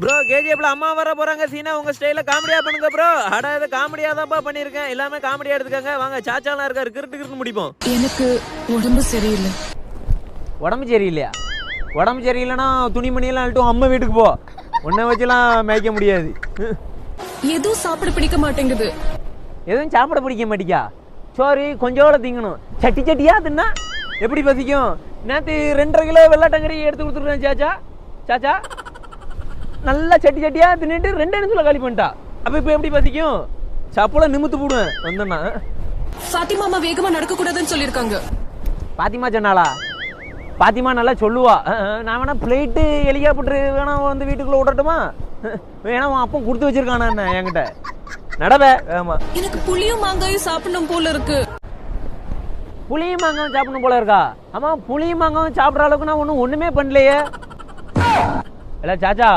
Bro கேஜிஎஃப்ல அம்மா வர போறாங்க சீனா உங்க ஸ்டைல காமெடியா பண்ணுங்க ப்ரோ. அட இது காமெடியா தான்ப்பா பண்ணிருக்கேன். எல்லாமே காமெடியா எடுத்துக்கங்க. வாங்க சாச்சாலாம் இருக்காரு கிறுட்டு முடிப்போம். எனக்கு உடம்பு சரியில்லை. உடம்பு சரியில்லையா? உடம்பு சரியில்லைன்னா துணிமணி எல்லாம் அழட்டும் அம்மா வீட்டுக்கு போ. உன்னை வச்சுலாம் மேய்க்க முடியாது. எதுவும் சாப்பிட பிடிக்க மாட்டேங்குது. எதுவும் சாப்பிட பிடிக்க மாட்டிக்கா? சோறு கொஞ்சோட திங்கணும். சட்டி சட்டியா தின்னா எப்படி பசிக்கும்? நேற்று 2.5 கிலோ வெள்ளாட்டங்கறி எடுத்து கொடுத்துருக்கேன் சாச்சா. சாச்சா நல்லா சட்டி சட்டியா தின்னுட்டு 2 நிமிஷத்துல காலி பண்ணிட்டா. அப்ப இப்ப எப்படி பசிக்கும்? சாப்பிட நிமித்து போடுவேன் வந்தேன்னா. ஃபாத்திமா அம்மா வேகமா நடக்க கூடாதுன்னு சொல்லிருக்காங்க. பாத்திமா சொன்னாளா? பாத்திமா நல்லா சொல்லுவா. நான் வேணா பிளேட்டு ஹெலிகாப்டர் வேணா வந்து வீட்டுக்குள்ள விடட்டுமா? வேணா அப்போ கொடுத்து வச்சிருக்கானா என்ன என்கிட்ட நடவே. ஆமா எனக்கு புளியும் மாங்காயும் சாப்பிடணும் போல இருக்கு. புளியும் மாங்காவும் சாப்பிடணும் போல இருக்கா? ஆமா புளியும் மாங்காவும் சாப்பிட்ற அளவுக்கு நான் ஒண்ணுமே பண்ணலையே. இல்ல சாச்சா